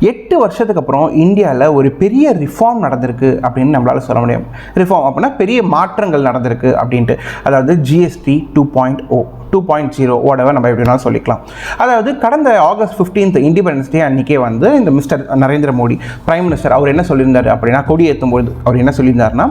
8 வருஷத்துக்கு அப்புறம் இந்தியாவில் ஒரு பெரிய ரிஃபார்ம் நடந்திருக்கு அப்படின்னு நம்மளால் சொல்ல முடியும். ரிஃபார்ம் அப்படின்னா பெரிய மாற்றங்கள் நடந்திருக்கு அப்படின்ட்டு. அதாவது ஜிஎஸ்டி 2.0 whatever நம்ம எப்படினாலும் சொல்லிக்கலாம். அதாவது கடந்த ஆகஸ்ட் 15th இண்டிபெண்டன்ஸ் டே அன்றைக்கே வந்து இந்த mister Narendra Modi prime minister அவர் என்ன சொல்லியிருந்தார் அப்படின்னா, கொடி ஏற்றும்போது அவர் என்ன சொல்லியிருந்தாருன்னா,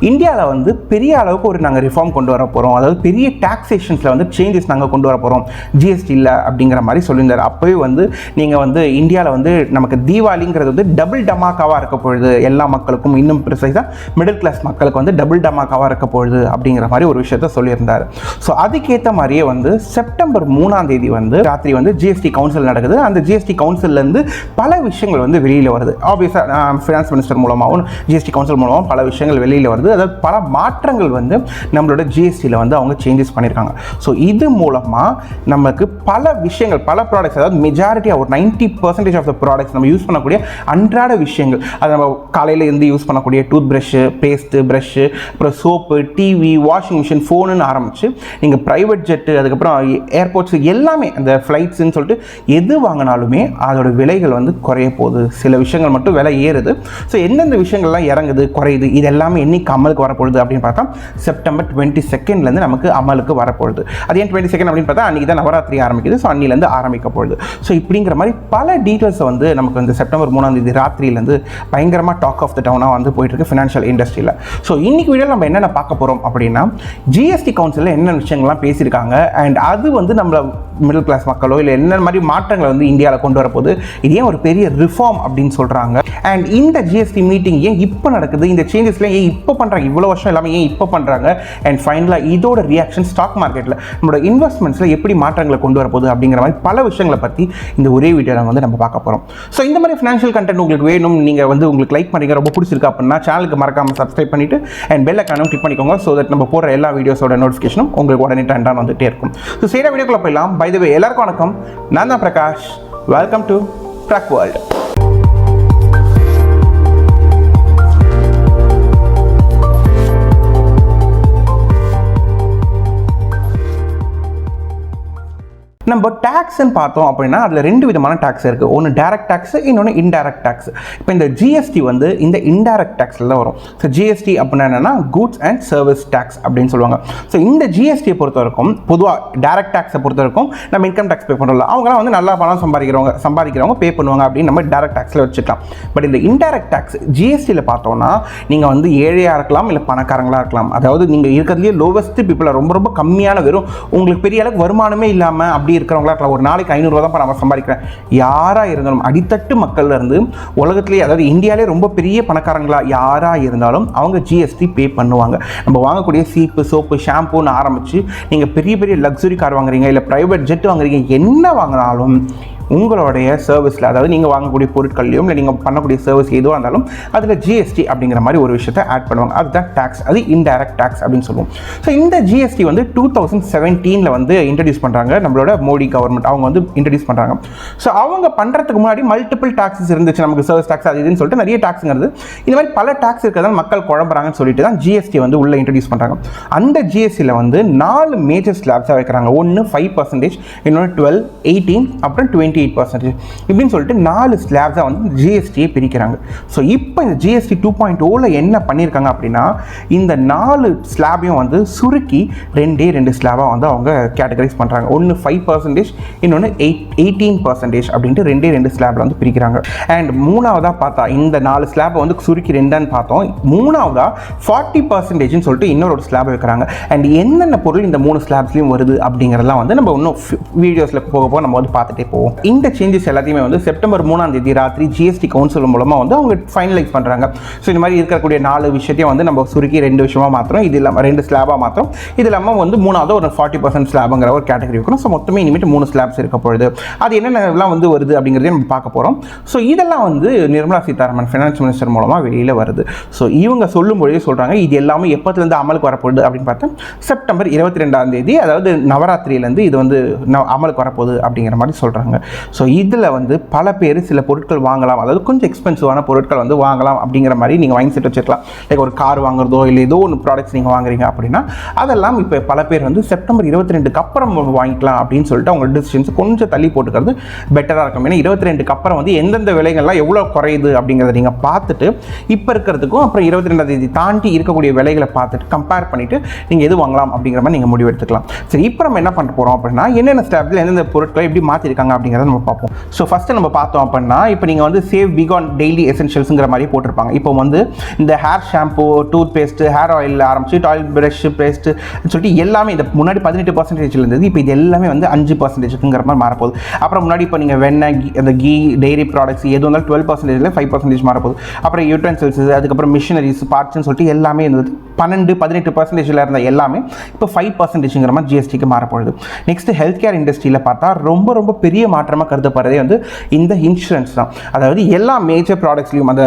இந்தியாவில் வந்து பெரிய அளவுக்கு ஒரு நாங்கள் ரிஃபார்ம் கொண்டு வர போகிறோம், அதாவது பெரிய டாக்ஸேஷன்ஸில் வந்து சேஞ்சஸ் நாங்கள் கொண்டு வர போகிறோம், ஜிஎஸ்டி இல்லை அப்படிங்கிற மாதிரி சொல்லியிருந்தார். அப்போவே வந்து நீங்கள் வந்து இந்தியாவில் வந்து நமக்கு தீபாவளிங்கிறது வந்து டபுள் டமாக்காவாக இருக்க பொழுது, எல்லா மக்களுக்கும் இன்னும் ப்ரிசைஸாக மிடில் கிளாஸ் மக்களுக்கு வந்து டபுள் டமாக்காவாக இருக்க பொழுது அப்படிங்கிற மாதிரி ஒரு விஷயத்த சொல்லியிருந்தார். ஸோ அதுக்கேற்ற மாதிரியே வந்து செப்டம்பர் 3ஆம் தேதி வந்து ராத்திரி வந்து ஜிஎஸ்டி கவுன்சில் நடக்குது. அந்த ஜிஎஸ்டி கவுன்சிலேருந்து பல விஷயங்கள் வந்து வெளியில் வருது. ஆப்வியஸாக ஃபினான்ஸ் மினிஸ்டர் மூலமாகவும் ஜிஎஸ்டி கவுன்சில் மூலமாகவும் பல விஷயங்கள் வெளியில் வருது. அதாவது பல மாற்றங்கள் வந்து நம்மளோட ஜிஎஸ்டியில் வந்து அவங்க சேஞ்சஸ் பண்ணியிருக்காங்க. ஸோ இது மூலமாக நமக்கு பல விஷயங்கள், பல ப்ராடக்ட்ஸ், அதாவது மெஜாரிட்டியாக ஒரு 90% ஆஃப் த ப்ராடக்ட்ஸ் நம்ம யூஸ் பண்ணக்கூடிய அன்றாட விஷயங்கள், அது நம்ம காலையில் இருந்து யூஸ் பண்ணக்கூடிய டூத் ப்ரஷ்ஷு, பேஸ்ட்டு, ப்ரஷ்ஷு, அப்புறம் சோப்பு, டிவி, வாஷிங் மிஷின், ஃபோனுன்னு ஆரம்பித்து நீங்கள் ப்ரைவேட் ஜெட்டு, அதுக்கப்புறம் ஏர்போர்ட்ஸ், எல்லாமே அந்த ஃப்ளைட்ஸ்ன்னு சொல்லிட்டு எது வாங்கினாலுமே அதோட விலைகள் வந்து குறைய போகுது. சில விஷயங்கள் மட்டும் விலை ஏறுது. ஸோ எந்தெந்த விஷயங்கள்லாம் இறங்குது, குறையுது, இது எல்லாமே என்னைக்கு அமலுக்கு வரப்போகுது அப்படின்னு பார்த்தா செப்டம்பர் 22 நமக்கு அமலுக்கு வரப்போகுது. அது ஏன் 22 அப்படின்னு பார்த்தா அன்றைக்கி தான் நவராத்திரி ஆரம்பிக்குது. ஸோ அன்னிலேருந்து ஆரம்பிக்க போகுது. ஸோ இப்படிங்கிற மாதிரி பல டீட்டெயில்ஸை வந்து நமக்கு இந்த செப்டம்பர் 3ஆம் தேதி ராத்திரியிலேருந்து பயங்கரமாக டாக் ஆஃப் த டவுனாக வந்து போயிட்டுருக்கு ஃபினான்ஷியல் இண்டஸ்ட்ரியில். ஸோ இன்னைக்கு வீடியோவில் நம்ம என்னென்ன பார்க்க போகிறோம் அப்படின்னா, ஜிஎஸ்டி கவுன்சிலில் என்ன விஷயங்கள்லாம் பேசியிருக்காங்க, அண்ட் அது வந்து நம்மள மிடில் கிளாஸ் மக்களோ இல்லை என்ன மாதிரி மாற்றங்களை வந்து இந்தியாவில் கொண்டு வரப்போகுது, இது ஏன் ஒரு பெரிய ரிஃபார்ம் அப்படின்னு சொல்கிறாங்க, அண்ட் இந்த ஜிஎஸ்டி மீட்டிங் ஏன் இப்போ நடக்குது, இந்த சேஞ்சஸ்லாம் ஏன் இப்போ பண்ணுறாங்க, இவ்வளோ வருஷம் எல்லாமே ஏன் இப்போ பண்ணுறாங்க, அண்ட் ஃபைனலாக இதோட ரியாக்ஷன் ஸ்டாக் மார்க்கெட்டில் நம்மளோட இன்வெஸ்ட்மெண்ட்ஸில் எப்படி மாற்றங்களை கொண்டு வரப்போகுது அப்படிங்கிற மாதிரி பல விஷயங்களை பற்றி இந்த ஒரே வீடியோவில் வந்து நம்ம பார்க்க போகிறோம். ஸோ இந்த மாதிரி ஃபினான்ஷியல் கண்டென்ட் உங்களுக்கு வேணும், நீங்கள் வந்து உங்களுக்கு லைக் பண்ணிக்க ரொம்ப பிடிச்சிருக்கு அப்படின்னா சேனலுக்கு மறக்காமல் சப்ஸ்கிரைப் பண்ணிவிட்டு அண்ட் பெல் ஐக்கானும் கிளிக் பண்ணிக்கோங்க. ஸோ தட் நம்ம போகிற எல்லா வீடியோஸோட நோட்டிஃபிகேஷனும் உங்களுக்கு உடனே ட்ரெண்டாக வந்துகிட்டே இருக்கும். ஸோ சரி, வீடியோக்குள்ள போயிடலாம். பை தி வே, எல்லாருக்கும் வணக்கம். நான் தான் Prakash. Welcome to track world. நம்ம டேக்ஸ்ன்னு பார்த்தோம் அப்படின்னா அதில் 2 விதமான டேக்ஸ் இருக்குது. ஒன்று டைரக்ட் டேக்ஸ், இன்னொன்று இன்டைரக்ட் டேக்ஸ். இப்போ இந்த ஜிஎஸ்டி வந்து இந்த இன்டைரக்ட் டேக்ஸில் தான் வரும். ஸோ ஜிஎஸ்டி அப்படின்னா என்னென்னா குட்ஸ் அண்ட் சர்வீஸ் டேக்ஸ் அப்படின்னு சொல்லுவாங்க. ஸோ இந்த ஜிஎஸ்டியை பொறுத்த வரைக்கும் பொதுவாக டைரக்ட் டேக்ஸை பொறுத்த வரைக்கும் நம்ம இன்கம் டேக்ஸ் பே பண்ணுறோம், அவங்களாம் வந்து நல்லா பணம் சம்பாதிக்கிறவங்க பே பண்ணுவாங்க அப்படின்னு நம்ம டைரக்ட் டேக்ஸில் வச்சுக்கலாம். பட் இந்த இன்டைரக்ட் டேக்ஸ் ஜிஎஸ்டியில் பார்த்தோம்னா நீங்கள் வந்து ஏழையாக இருக்கலாம், இல்லை பணக்காரங்களாக இருக்கலாம். அதாவது நீங்கள் இருக்கிறதுலேயே லோவஸ்ட் பீப்புளாக, ரொம்ப ரொம்ப கம்மியான, வெறும் உங்களுக்கு பெரிய அளவுக்கு வருமானமே இல்லாமல் அப்படி இருக்கிறவங்களா இருக்கலாம். ஒரு நாளைக்கு 500 ரூபா தான் நான் சம்பாதிக்கிறேன், யாராக இருந்தாலும் அடித்தட்டு மக்கள்ல இருந்து உலகத்திலேயே, அதாவது இந்தியாவிலே ரொம்ப பெரிய பணக்காரங்களா யாராக இருந்தாலும் அவங்க ஜிஎஸ்டி பே பண்ணுவாங்க. நம்ம வாங்கக்கூடிய சீப்பு, சோப்பு, ஷாம்புன்னு ஆரம்பித்து நீங்கள் பெரிய பெரிய லக்ஸுரி கார் வாங்குறீங்க, இல்லை ப்ரைவேட் ஜெட் வாங்குறீங்க, என்ன வாங்கினாலும் உங்களுடைய சர்வீஸில், அதாவது நீங்கள் வாங்கக்கூடிய பொருட்கள்லையும் இல்லை நீங்கள் பண்ணக்கூடிய சர்வீஸ் எதுவாக இருந்தாலும் அதில் ஜிஎஸ்டி அப்படிங்கிற மாதிரி ஒரு விஷயத்தை ஆட் பண்ணுவாங்க. அதுதான் டேக்ஸ், அது இன்டைரக்ட் டேக்ஸ் அப்படின்னு சொல்லுவோம். ஸோ இந்த ஜிஎஸ்டி வந்து 2017 வந்து இன்ட்ரடியூஸ் பண்ணுறாங்க நம்மளோட மோடி கவர்மெண்ட். அவங்க வந்து இன்ட்ரடியூஸ் பண்ணுறாங்க. ஸோ அவங்க பண்ணுறதுக்கு முன்னாடி மல்டிபிள் டாக்ஸஸ் இருந்துச்சு. நமக்கு சர்வீஸ் டாக்ஸ் அது இதுன்னு சொல்லிட்டு நிறைய டாக்ஸுங்கிறது, இந்த மாதிரி பல டாக்ஸ் இருக்கிறதால மக்கள் குழம்புறாங்கன்னு சொல்லிட்டு தான் ஜிஎஸ்டி வந்து உள்ளே இன்ட்ரடியூஸ் பண்ணுறாங்க. அந்த ஜிஎஸ்டியில் வந்து 4 மேஜர் ஸ்லாப்ஸாக வைக்கிறாங்க. ஒன்று 5%, இன்னொன்று 12, 18, அப்புறம் 28% இப்படின்னு சொல்லிட்டு 4 ஸ்லாப்ஸாக வந்து ஜிஎஸ்டியை பிரிக்கிறாங்க. ஸோ இப்போ இந்த ஜிஎஸ்டி 2.0ல என்ன பண்ணியிருக்காங்க அப்படின்னா, இந்த 4 ஸ்லாபையும் வந்து சுருக்கி 2 ஸ்லாபாக வந்து அவங்க கேட்டகரைஸ் பண்ணுறாங்க. ஒன்று 5%, இன்னொன்று 18% அப்படின்ட்டு 2 ஸ்லாபில் வந்து பிரிக்கிறாங்க. அண்ட் மூணாவதாக பார்த்தா இந்த 4 ஸ்லாபை வந்து சுருக்கி 2ன்னு பார்த்தோம். மூணாவதாக 40%ன்னு சொல்லிட்டு இன்னொரு ஸ்லாபை வைக்கிறாங்க. அண்ட் என்னென்ன பொருள் இந்த 3 ஸ்லாப்ஸ்லையும் வருது அப்படிங்கிறதெல்லாம் வந்து நம்ம இன்னும் வீடியோஸில் போக நம்ம வந்து பார்த்துட்டே போவோம். இந்த சேஞ்சஸ் எல்லாத்தையுமே வந்து செப்டம்பர் 3ஆம் தேதி ராத்திரி ஜிஎஸ்டி கவுன்சில் மூலமாக வந்து அவங்க ஃபைனலைஸ் பண்ணுறாங்க. ஸோ இந்த மாதிரி இருக்கக்கூடிய 4 விஷயத்தையும் வந்து நம்ம சுருக்கி 2 விஷயமாக மாத்திரம், இது இல்லாமல் 2 ஸ்லாபாக மாத்திரம், இது இல்லாமல் வந்து மூணாவது ஒரு 40% ஸ்லாபுங்கிற ஒரு கேட்டகரி வைக்கணும். ஸோ மொத்தமே இனிமேட்டு 3 ஸ்லாப்ஸ் இருக்க பொழுது அது என்னென்னலாம் வந்து வருது அப்படிங்கிறதையும் நம்ம பார்க்க போகிறோம். ஸோ இதெல்லாம் வந்து நிர்மலா சீதாராமன் ஃபினான்ஸ் மினிஸ்டர் மூலமாக வெளியில் வருது. ஸோ இவங்க சொல்லும்பொழுதே சொல்கிறாங்க இது எல்லாமே எப்போத்துலேருந்து அமலுக்கு வரப்போகுது அப்படின்னு பார்த்தா செப்டம்பர் 22ஆம் தேதி, அதாவது நவராத்திரியிலேருந்து இது வந்து அமலுக்கு வரப்போகுது அப்படிங்கிற மாதிரி சொல்கிறாங்க. ஸோ இதில் வந்து பல பேர் சில பொருட்கள் வாங்கலாம், அதாவது கொஞ்சம் எக்ஸ்பென்சிவான பொருட்கள் வந்து வாங்கலாம் அப்படிங்கிற மாதிரி நீங்கள் மைண்ட் செட் வச்சுருக்கலாம். லைக் ஒரு கார் வாங்குறதோ இல்லை ஏதோ ஒன்று ப்ராடக்ட்ஸ் நீங்கள் வாங்குறீங்க அப்படின்னா அதெல்லாம் இப்போ பல பேர் வந்து செப்டம்பர் 22க்கு அப்புறம் வாங்கிக்கலாம் அப்படின்னு சொல்லிட்டு அவங்க டிசிஷன்ஸ் கொஞ்சம் தள்ளி போட்டுக்கிறது பெட்டராக இருக்கும். ஏன்னா 22க்கு அப்புறம் வந்து எந்தெந்த விலைகள்லாம் எவ்வளோ குறையுது அப்படிங்கிறத நீங்கள் பார்த்துட்டு இப்போ இருக்கிறதுக்கும் அப்புறம் 22ஆம் தேதி தாண்டி இருக்கக்கூடிய விலைகளை பார்த்துட்டு கம்பேர் பண்ணிவிட்டு நீங்கள் எது வாங்கலாம் அப்படிங்கிற மாதிரி நீங்கள் முடிவு எடுத்துக்கலாம். சரி, இப்போ நம்ம என்ன பண்ண போகிறோம் அப்படின்னா என்னென்ன ஸ்டெப்பில் எந்தெந்த பொருட்களை எப்படி மாற்றிருக்காங்க அப்படிங்கிறத நம்ம பார்ப்போம். ஸோ ஃபஸ்ட்டு நம்ம பார்த்தோம் அப்படின்னா இப்போ நீங்கள் வந்து சேவ் பிக் ஆன் டெய்லி எசென்ஷியல்ஸுங்கிற மாதிரி போட்டிருப்பாங்க. இப்போ வந்து இந்த hair shampoo, tooth paste, hair oil ஆரம்பிச்சு டாய்லெட் ப்ரஷ், பேஸ்ட்டு சொல்லிட்டு எல்லாமே இந்த முன்னாடி 18% இருந்தது, இப்போ இது எல்லாமே வந்து 5%ங்கிற மாதிரி மாறப்போகுது. அப்புறம் முன்னாடி இப்போ நீங்கள் வெண்ணெய், அந்த கீ, டெய்ரி ப்ராடக்ட்ஸ் எது வந்தாலும் 12%, 5% மாறப்போகுது. அப்புறம் யூட்டன்சில்ஸ், அதுக்கப்புறம் மிஷினரிஸ், பார்ட்ஸ்ன்னு சொல்லிட்டு எல்லாமே இருந்தது 12-18% இருந்த எல்லாமே இப்போ 5%ங்கிற மாதிரி ஜிஎஸ்டிக்கு மாறப்போகுது. நெக்ஸ்ட் ஹெல்த் கேர் இண்டஸ்ட்ரியில் பார்த்தா ரொம்ப ரொம்ப பெரிய மாற்றமாக கருதப்படுறதே வந்து இந்த இன்சூரன்ஸ் தான். அதாவது எல்லா மேஜர் ப்ராடக்ட்ஸ்லையும் அந்த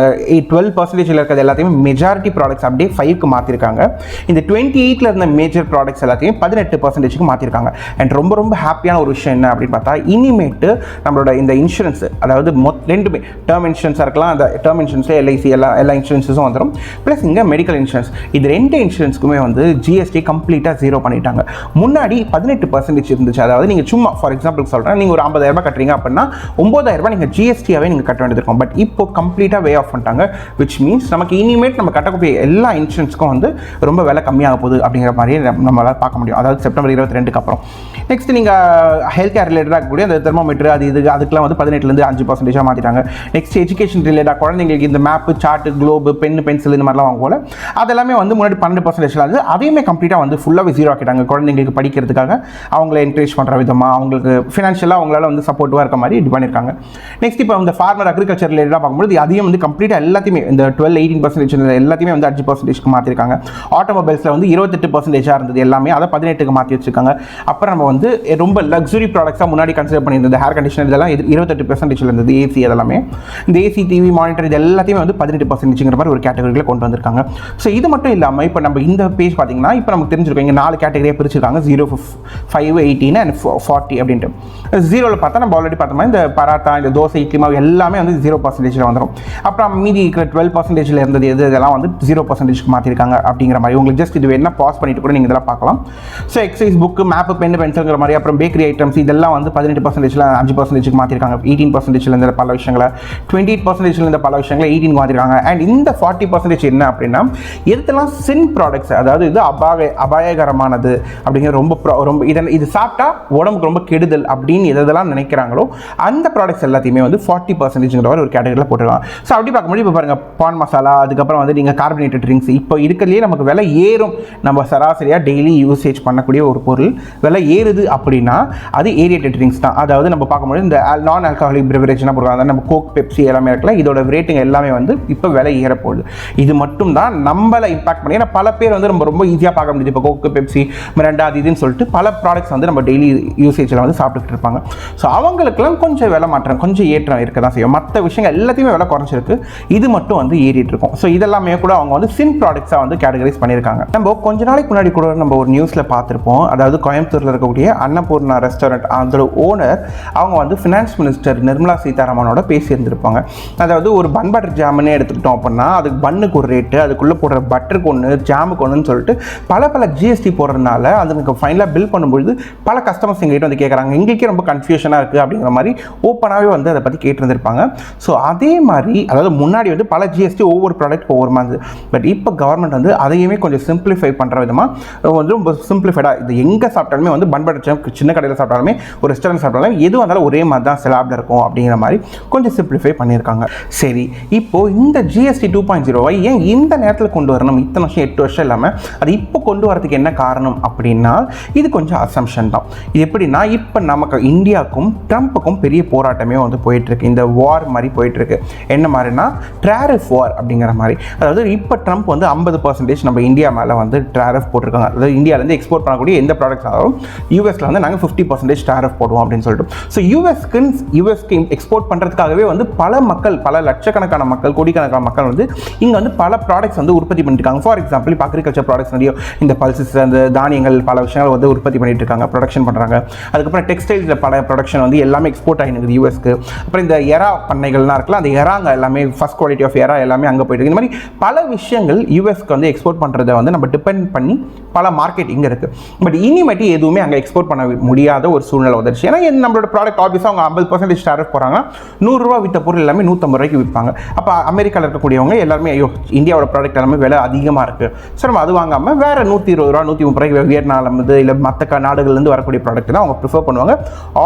12% இருக்கிறது எல்லாத்தையுமே மெஜாரிட்டி ப்ராடக்ட்ஸ் அப்படியே 5க்கு மாற்றிருக்காங்க. இந்த 28ல் இருந்த மேஜர் ப்ராடக்ட்ஸ் எல்லாத்தையும் 18%க்கு மாற்றிருக்காங்க. அண்ட் ரொம்ப ரொம்ப ஹாப்பியான ஒரு விஷயம் என்ன அப்படின்னு பார்த்தா இனிமேட்டு நம்மளோட இந்த இன்சூரன்ஸ், அதாவது ரெண்டுமே டேர்ம் இன்சூரன்ஸாக இருக்கலாம், அந்த டேர்ம் இன்சூரன்ஸில் எல்ஐசி எல்லா இன்சூரன்ஸும் வந்துடும், ப்ளஸ் இங்கே மெடிக்கல் இன்சூரன்ஸ், இது ரெண்டு இன்சூரன்ஸ்க்குமே வந்து ஜிஎஸ்டி கம்ப்ளீட்டாக 0 பண்ணிட்டாங்க. முன்னாடி 18% இருந்துச்சு. அதாவது நீங்கள் சும்மா ஃபார் எக்ஸாம்பிள் சொல்கிறேன், நீங்கள் ஒரு 50,000 ரூபாய் கட்டுறீங்க அப்படின்னா 9,000 ரூபாய் நீங்கள் ஜிஎஸ்டியாகவே நீங்கள் கட்ட வேண்டியது இருக்கும். பட் இப்போ கம்ப்ளீட்டாக வே ஆஃப் பண்ணிட்டாங்க. விச் மீன்ஸ் நமக்கு இனிமேட் நம்ம கட்டக்கூடிய எல்லா இன்சூரன்ஸ்க்கும் வந்து ரொம்ப விலை கம்மியாக போகுது அப்படிங்கிற மாதிரியே நம்மளால் பார்க்க முடியும். அதாவது செப்டம்பர் 22க்கு அப்புறம். நெக்ஸ்ட் நீங்கள் ஹெல்த் கேர் ரிலேட்டடாக இருக்கக்கூடிய அந்த தெர்மோமீட்டர் அது இது அதுக்கெலாம் வந்து 18லேருந்து 5% மாற்றிட்டாங்க. நெக்ஸ்ட் எஜுகேஷன் ரிலேட்டடாக குழந்தைங்களுக்கு இந்த map, chart, globe, pen, pencil இந்த மாதிரிலாம் வாங்க போல அதெல்லாமே வந்து முன்னாடி 12% ஆகுது. அதையுமே கம்ப்ளீட்டாக வந்து ஃபுல்லாகவே 0 ஆக்கிட்டாங்க. குழந்தைங்களுக்கு படிக்கிறதுக்காக அவங்கள என்கரேஜ் பண்ணுற விதமாக, அவங்களுக்கு ஃபினான்ஷியலாக அவங்களால வந்து சப்போர்ட்டிவாக இருக்க மாதிரி இது பண்ணியிருக்காங்க. நெக்ஸ்ட் இப்போ இந்த ஃபார்மர் அக்ரிகல்ச்சர் ரிலேட்டடாக பார்க்கும்போது அதையும் வந்து கம்ப்ளீட்டாக எல்லாத்தையுமே இந்த 12-18% எல்லாத்தையுமே வந்து 5%க்கு மாற்றிருக்காங்க. ஆட்டோமொபைல்ஸில் வந்து 28% இருந்தது எல்லாமே, அதை 18க்கு மாற்றி வச்சிருக்காங்க. அப்புறம் நம்ம வந்து ரொம்ப லக்ஸுரி ப்ராடக்ட்ஸாக முன்னாடி கன்சிடர் பண்ணியிருந்தது ஹேர் கண்டிஷனர் இதெல்லாம் 28% இருந்தது. ஏசி அதெல்லாமே, இந்த ஏசி, டிவி, மானிட்டர் இது எல்லாத்தையுமே வந்து 18%ங்கிற மாதிரி ஒரு கேட்டகரியில் கொண்டு வந்திருக்காங்க. ஸோ இது மட்டும் இல்லாமல் இப்போ நம்ம இந்த பேஜ் பார்த்தீங்கன்னா இப்போ நமக்கு தெரிஞ்சிருக்கோம் இங்கே 4 கேட்டகரியாக பிரிச்சிருக்காங்க, 0, 5, 18 and 40 அப்படின்ட்டு. 0ல் பார்த்தா நம்ம ஆல்ரெடி பார்த்த மாதிரி இந்த பராத்தா, இந்த தோசை, இட்லி மாவு எல்லாமே வந்து 0%ல் வந்துடும். அப்புறம் மீதி இருக்கிற 12%ல் இருந்தது இதெல்லாம் வந்து 0%க்கு மாற்றிருக்காங்க அப்படிங்கிற மாதிரி. உங்களுக்கு ஜஸ்ட் இது வேணா பாஸ் பண்ணிட்டு கூட நீங்கள் இதெல்லாம் பார்க்கலாம். So exercise book, map, pen, பென்சில்ங்கிற மாதிரி, அப்புறம் பேக்கரி ஐட்டம்ஸ் இதெல்லாம் வந்து 18%ல் 5%க்கு மாற்றிருக்காங்க. 18%ல் இருந்த பல விஷயங்களை, 28%ல் இருந்த பல விஷயங்களை 18க்கு மாற்றிருக்காங்க. அண்ட் இந்த 40% என்ன அப்படின்னா எதெல்லாம் சின் ப்ராடக்ட்ஸ், அதாவது இது அபாயகரமானது அப்படிங்கிற ரொம்ப இது சாப்பிட்டா உடம்புக்கு ரொம்ப கெடுதல் அப்படின்னு எதெல்லாம் நினைக்கிறாங்களோ அந்த ப்ராடக்ட்ஸ் எல்லாத்தையுமே வந்து 40%ங்கிற ஒரு கேட்டகரியில் போட்டுருவாங்க. ஸோ அப்படி பார்க்கும்போது இப்போ பாருங்கள் பான் மசாலா, அதுக்கப்புறம் வந்து நீங்கள் கார்பனேட்டட் ட்ரிங்க்ஸ், இப்போ இருக்கிறதுலே நமக்கு விலை ஏறும். நம்ம சராசரியாக டெய்லி யூசேஜ் பண்ணக்கூடிய ஒரு பொருள் விலை ஏறுது அப்படின்னா அது ஏரியேட்டட் ட்ரிங்க்ஸ் தான். அதாவது நம்ம பார்க்கும்போது இந்த நான் ஆல்கஹாலிக் பிரிவரேஜ்னா போடுறாங்க, நம்ம கோக், பெப்சி எல்லாமே இருக்கல, இதோட ரேட்டிங் எல்லாமே வந்து இப்போ விலை ஏறப்போகுது. இது மட்டும் தான் நம்மளை இம்பாக்ட் பண்ணி, ஏன்னா பல பேர் வந்து ரொம்ப ஈஸியாக பார்க்க முடியுது. இப்போ கோக்கு, பெப்சி, மிரண்டா அது இதுன்னு சொல்லிட்டு பல ப்ராடக்ட்ஸ் வந்து நம்ம டெய்லி யூசேஜில் வந்து சாப்பிட்டுட்டு இருப்பாங்க. ஸோ அவங்களுக்குலாம் கொஞ்சம் விலை மாற்றம், கொஞ்சம் ஏற்றம் இருக்க தான் செய்யும். மற்ற விஷயங்கள் எல்லாத்தையுமே விலை குறைச்சிருக்கு, இது மட்டும் வந்து ஏறிட்டு இருக்கும். ஸோ இதெல்லாமே கூட அவங்க வந்து சின் ப்ராடக்ட்ஸாக வந்து கேட்டகரைஸ் பண்ணியிருக்காங்க. நம்ம கொஞ்ச நாளைக்கு முன்னாடி கூட நம்ம ஒரு நியூஸில் பார்த்துருப்போம். அதாவது கோயம்புத்தூரில் இருக்கக்கூடிய அன்னபூர்ணா ரெஸ்டாரண்ட் அதோட ஓனர் அவங்க வந்து ஃபினான்ஸ் மினிஸ்டர் நிர்மலா சீதாராமனோட பேசியிருந்திருப்பாங்க. அதாவது ஒரு பன் பட்டர் ஜாமுன்னே எடுத்துக்கிட்டோம் அப்படின்னா அதுக்கு பன்னுக்கு ஒரு ரேட்டு, அதுக்குள்ளே போடுற பட்டருக்கு ஒன்று, ஜாமுக்கு ஒன்றுன்னு சொல்லிட்டு பல ஜிஎஸ்டி போடுறதுனால அதுக்கு ஃபைனலாக பில் பண்ணும்பொழுது பல கஸ்டமர்ஸ் எங்ககிட்ட வந்து கேட்குறாங்க, எங்களுக்கே ரொம்ப கன்ஃபியூஷனாக இருக்குது அப்படிங்கிற மாதிரி ஓப்பனாகவே வந்து அதை பற்றி கேட்டிருந்திருப்பாங்க. ஸோ அதே மாதிரி அதாவது முன்னாடி வந்து பல ஜிஎஸ்டி ஒவ்வொரு ப்ராடக்ட் ஒவ்வொரு மாதிரி, பட் இப்போ கவர்மெண்ட் வந்து அதையுமே கொஞ்சம் சிம்பிளிஃபை பண்ணுற விதமாக வந்து ரொம்ப சிம்பிளிஃபைடாக இது எங்கே சாப்பிட்டாலுமே வந்து பன் பட்டர் ஜாம் சின்ன கடையில் சாப்பிட்டாலுமே ஒரு ரெஸ்டாரண்ட் சாப்பிட்டாலும் எதுவும் இருந்தாலும் ஒரே மாதிரி தான் ஸ்லாப்ல இருக்கும் அப்படிங்கிற மாதிரி கொஞ்சம் சிம்பிளிஃபை பண்ணியிருக்காங்க. சரி, இப்போது இந்த ஜிஎஸ்டி 2.0 ஏன் இந்த நேரத்தில் கொண்டு வரணும்? இத்தனை வருஷம் 8 வருஷம் இல்லாமல் அது இப்போ கொண்டு வரதுக்கு என்ன காரணம் அப்படின்னா இது கொஞ்சம் அசம்ஷன் தான். இது எப்படின்னா இப்போ நமக்கு இந்தியாவுக்கும் ட்ரம்ப்புக்கும் பெரிய போராட்டமே வந்து போயிட்டுருக்கு. இந்த வார் மாதிரி போயிட்டுருக்கு. என்ன மாதிரினா ட்ராரிஃப் வார் அப்படிங்கிற மாதிரி. அதாவது இப்போ ட்ரம்ப் வந்து 50% நம்ம இந்தியா மேலே வந்து ட்ராரிஃப் போட்டிருக்காங்க. அதாவது இந்தியாவிலேருந்து எக்ஸ்போர்ட் பண்ணக்கூடிய எந்த ப்ராடக்ட்ஸ் ஆகும் யூஎஸில் வந்து நாங்கள் 50% ட்ராரிஃப் போடுவோம் அப்படின்னு சொல்லிட்டு. ஸோ யூஎஸ்க்கு எக்ஸ்போர்ட் பண்ணுறதுக்காகவே வந்து பல மக்கள், பல லட்சக்கணக்கான மக்கள், கோடிக்கணக்கான மக்கள் வந்து இங்கே வந்து பல ப்ராடக்ட்ஸ் வந்து உற்பத்தி பண்ணியிருக்காங்க. ஃபார் எக்ஸாம்பிள் இப்போ அக்ரிகல்ச்சர் ப்ராடக்ட்ஸ் நிறைய இந்த பல்சஸ், அந்த தானியங்கள், பல விஷயங்கள் வந்து உற்பத்தி பண்ணிட்டு இருக்காங்க, ப்ரொடக்ஷன் பண்ணுறாங்க. அதுக்கப்புறம் டெக்ஸ்டைல்ஸில் பல ப்ரொடக்ஷன் வந்து வந்து எல்லாமே எக்ஸ்போர்ட் ஆகினுக்குது யூஎஸ்க்கு. அப்புறம் இந்த எறா பண்ணைகள்லாம் இருக்குல்ல, அந்த எறாங்க எல்லாமே ஃபர்ஸ்ட் குவாலிட்டி ஆஃப் எறா எல்லாமே அங்கே போயிட்டு இந்த மாதிரி பல விஷயங்கள் யூஎஸ்க்கு வந்து எக்ஸ்போர்ட் பண்ணுறதை வந்து நம்ம டிபெண்ட் பண்ணி பல மார்க்கெட் இங்கே இருக்குது. பட் இனிமேட்டு எதுவுமே அங்கே எக்ஸ்போர்ட் பண்ண முடியாத ஒரு சூழ்நிலை வந்துருச்சு. ஏன்னா நம்மளோட ப்ராடக்ட் ஆப்வியஸாக அவங்க 50% டேரிஃப் போகிறாங்கன்னா 100 ரூபா விற்ற பொருள் எல்லாமே 150 ரூபாய்க்கு விற்பாங்க. அப்போ அமெரிக்காவில் இருக்கக்கூடியவங்க எல்லாருமே ஐயோ இந்தியாவோட ப்ராடக்ட் எல்லாமே விலை அதிகமாக இருக்குது, ஸோ நம்ம அது வாங்காமல் வேறு 120 ரூபா 130 ரூபாய்க்கு வியட்நாம் இல்லை மற்ற நாடுகள்லேருந்து வரக்கூடிய ப்ராடக்ட் தான் அவங்க ப்ரிஃபர் பண்ணுவாங்க.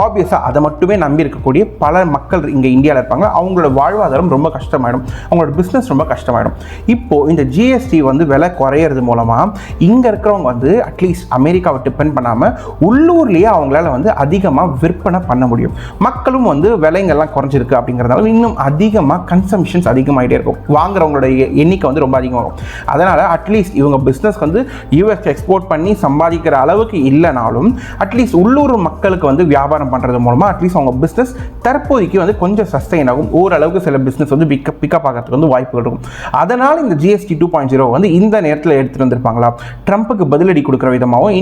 ஆப்வியஸாக அதை மட்டுமே நம்பி இருக்கக்கூடிய பல மக்கள் இங்கே இந்தியாவில் இருப்பாங்க. அவங்களோட வாழ்வாதாரம் ரொம்ப கஷ்டமாயிடும், அவங்களோட பிஸ்னஸ் ரொம்ப கஷ்டமாயிடும். இப்போது இந்த ஜிஎஸ்டி வந்து விலை குறையிறது மூலமாக இங்கே இருக்கிறவங்க வந்து அட்லீஸ்ட் அமெரிக்காவை டிபெண்ட் பண்ணாமல் உள்ளூர்லேயே அவங்களால வந்து அதிகமாக விற்பனை பண்ண முடியும். மக்களும் வந்து விலைங்கள்லாம் குறைஞ்சிருக்கு அப்படிங்கிறதால இன்னும் அதிகமாக கன்சம்ஷன்ஸ் அதிகமாகிட்டே இருக்கும், வாங்குறவங்களோட எண்ணிக்கை வந்து ரொம்ப அதிகமாகும். அதனால் அட்லீஸ்ட் இவங்க பிஸ்னஸ் வந்து யூஎஸ் எக்ஸ்போர்ட் பண்ணி சம்பாதிக்கிற அளவுக்கு இல்லைனாலும் அட்லீஸ்ட் உள்ளூர் மக்களுக்கு வந்து வியாபாரம் பண்ணுறது மூலமாக அட்லீஸ்ட் அவங்க பிஸ்னஸ் தற்போதைக்கு வந்து கொஞ்சம் சஸ்டெயின் ஆகும். ஓரளவுக்கு சில பிஸ்னஸ் வந்து பிக்கப் ஆகிறதுக்கு வந்து வாய்ப்புகள் இருக்கும். அதனால் இந்த ஜிஎஸ்டி 2.0 வந்து இந்த நேரத்தில் எடுத்துகிட்டு வந்திருப்பாங்களா, ட்ரம்ப்புக்கு பதிலடி கொடுக்குற விதமாகவும்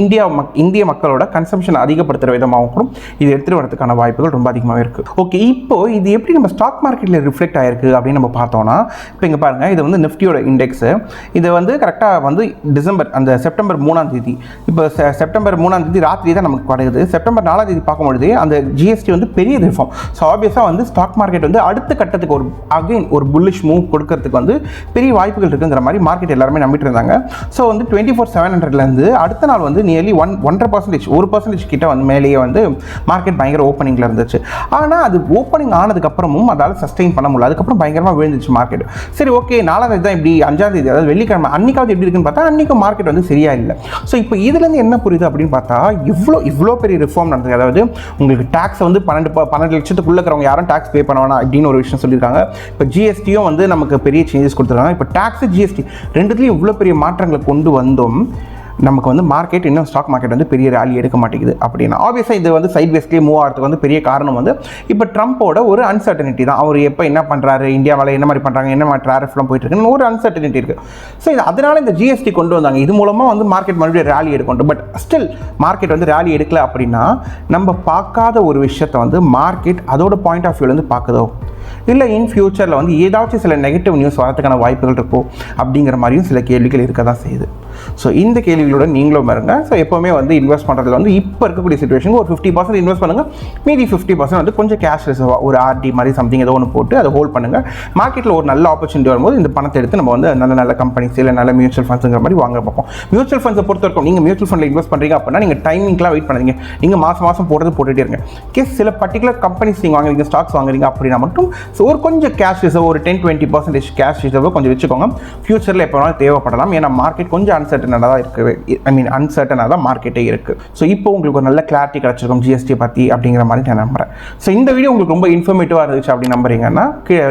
இந்திய மக்களோட கன்சம்ஷன் அதிகப்படுத்துகிற விதமாகவும் கூட இது எடுத்துகிட்டு வரதுக்கான வாய்ப்புகள் ரொம்ப அதிகமாக இருக்குது. ஓகே, இப்போ இது எப்படி நம்ம ஸ்டாக் மார்க்கெட்டில் ரிஃப்ளெக்ட் ஆயிருக்கு அப்படின்னு நம்ம பார்த்தோம்னா, இப்போ இங்கே பாருங்கள், இது வந்து நிஃப்டியோட இண்டெக்ஸு. இது வந்து கரெக்டாக வந்து செப்டம்பர் 3ஆம் தேதி, இப்போ செப்டம்பர் 3ஆம் தேதி ராத்திரி தான் நமக்கு கிடையாது. செப்டம்பர் 4ஆம் தேதி பார்க்கும்பொழுது அந்த ஜிஎஸ்டி வந்து பெரிய ரிஃபார்ம். ஸோ ஆப்வியஸாக வந்து ஸ்டாக் மார்க்கெட் வந்து அடுத்த கட்டத்துக்கு ஒரு புல்லிஷ் மூவ் கொடுக்கறதுக்கு வந்து பெரிய வாய்ப்புகள் இருக்குங்கிற மாதிரி மார்க்கெட் எல்லாருமே நம்பிட்டு இருந்தாங்க. ஸோ வந்து 24,700லேருந்து அடுத்த நாள் வந்து நியர்லி 1% கிட்ட வந்து மேலேயே வந்து மார்க்கெட் பயங்கர ஓப்பனிங்கில் இருந்துச்சு. ஆனால் அது ஓப்பனிங் ஆனதுக்கப்புறமும் அதால் சஸ்டெயின் பண்ண முடியல, அதுக்கப்புறம் பயங்கரமாக விழுந்துச்சு மார்க்கெட். சரி ஓகே, 4ஆம் தேதி தான் இப்படி, 5ஆம் தேதி அதாவது வெள்ளிக்கிழமை அன்னைக்காவது எப்படி இருக்குன்னு பார்த்தா அன்றைக்கும் மார்க்கெட் வந்து சரியா இல்லை. ஸோ இப்போ இதுலேருந்து என்ன புரியுது அப்படின்னு பார்த்தா, இவ்வளோ பெரிய ரிஃபார்ம் நடந்தது. அதாவது உங்களுக்கு டேக்ஸ் வந்து 12 லட்சத்துக்குள்ளே இருக்கிறவங்க யாரும் டேக்ஸ் பே பண்ண வேணாம் அப்படின்னு ஒரு விஷயம் சொல்லியிருக்காங்க. இப்போ ஜிஎஸ்டியும் வந்து நமக்கு பெரிய சேஞ்சஸ் கொடுத்துருக்காங்க. இப்போ டேக்ஸ் ஜிஎஸ்டி ரெண்டுத்துலேயும் இவ்வளோ பெரிய மாற்றங்களை கொண்டு வந்தோம். நமக்கு வந்து மார்க்கெட் இன்னும் ஸ்டாக் மார்க்கெட் வந்து பெரிய ரேலி எடுக்க மாட்டேங்குது அப்படின்னா ஆப்வியஸாக இது வந்து சைட் வேஸ்ட்லேயே மூவ் ஆகிறதுக்கு வந்து பெரிய காரணம் வந்து இப்போ ட்ரம்ப்போட ஒரு அன்சர்டனிட்டி தான். அவர் எப்போ என்ன பண்ணுறாரு, இந்தியாவில் என்ன மாதிரி பண்ணுறாங்க, என்ன மாதிரி டேரிஃப்லாம் போயிட்டு இருக்குன்னு ஒரு அன்சர்டனிட்டி இருக்குது. ஸோ இது அதனால் இந்த ஜிஎஸ்டி கொண்டு வந்தாங்க. இது மூலமாக வந்து மார்க்கெட் மறுபடியும் ரேலி எடுக்கணும். பட் ஸ்டில் மார்க்கெட் வந்து ரேலி எடுக்கல அப்படின்னா நம்ம பார்க்காத ஒரு விஷயத்தை வந்து மார்க்கெட் அதோட பாயிண்ட் ஆஃப் வியூலேருந்து பார்க்குதோ, இல்லை இன் ஃபியூச்சரில் வந்து ஏதாச்சும் சில நெகட்டிவ் நியூஸ் வரதுக்கான வாய்ப்புகள் இருக்கோ அப்படிங்கிற மாதிரியும் சில கேள்விகள் இருக்க தான் செய்யுது. ஸோ இந்த கேள்விகளோட நீங்களும் இருங்க. ஸோ எப்போவுமே வந்து இன்வெஸ்ட் பண்ணுறதுல வந்து இப்போ இருக்கக்கூடிய சிச்சுவேஷனுக்கு ஒரு 50% இன்வெஸ்ட் பண்ணுங்கள், மீதி 50% வந்து கொஞ்சம் கேஷ் ரிசர்வாக ஒரு ஆர்டி மாதிரி சம்திங் ஏதோ ஒன்று போட்டு அதை ஹோல்ட் பண்ணுங்கள். மார்க்கெட்டில் ஒரு நல்ல ஆப்பர்ச்சுனிட்டி வரும்போது இந்த பணத்தை எடுத்து நம்ம வந்து நல்ல கம்பெனிஸ் இல்லை நல்ல மியூச்சுவல் ஃபண்ட்ஸுங்கிற மாதிரி வாங்க பார்ப்போம். மியூச்சுவல் ஃபண்ட்ஸை பொறுத்த வரைக்கும் நீங்கள் மியூச்சுவல் ஃபண்டில் இன்வெஸ்ட் பண்ணுறீங்க அப்படின்னா நீங்கள் டைமிங்லாம் வெயிட் பண்ணுறீங்க, நீங்கள் மாதம் போட்டுகிட்டே இருங்க. சில பர்டிகுலர் கம்பெனிஸ் நீங்கள் வாங்குறீங்க, ஸ்டாக்ஸ் வாங்குறீங்க அப்படின்னா மட்டும் ஒரு கொஞ்சம் கேஷ் ரிசர்வ் ஒரு 10-20% கேஷ் ரிசர்வ் கொஞ்சம் வச்சுக்கோங்க. ஃபியூச்சரில் எப்போ வேணாலும் தேவைப்படலாம். ஏன்னா மார்க்கெட் கொஞ்சம் அன்சர்டனாக தான் இருக்குது, அன்சர்டனாக தான் மார்க்கெட்டே இருக்குது. ஸோ இப்போ உங்களுக்கு ஒரு நல்ல கிளாரிட்டி கிடச்சிருக்கும் ஜிஎஸ்டி பற்றி அப்படிங்கிற மாதிரி நான் நம்புறேன். ஸோ இந்த வீடியோ உங்களுக்கு ரொம்ப இன்ஃபர்மேட்டிவாக இருந்துச்சு அப்படி நம்புறீங்கன்னா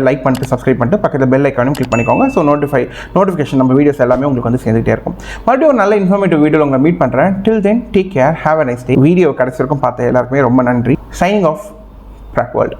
லைக் பண்ணிட்டு சப்ஸ்கிரைப் பண்ணிட்டு பக்கத்தில் பெல் ஐக்கானும் கிளிக் பண்ணிக்கோங்க. ஸோ நோட்டிஃபிகேஷன் நம்ம வீடியோஸ் எல்லாமே உங்களுக்கு வந்து சேர்ந்துகிட்டே இருக்கும். மறுபடியும் ஒரு நல்ல இன்ஃபர்மேட்டிவ் வீடியோ உங்களை மீட் பண்ணுறேன். Till then take care, have a nice day. Video கிடைச்சிருக்கும் பார்த்த எல்லாருக்குமே ரொம்ப நன்றி. சைனிங் ஆஃப், பிராக் வேர்ல்ட்.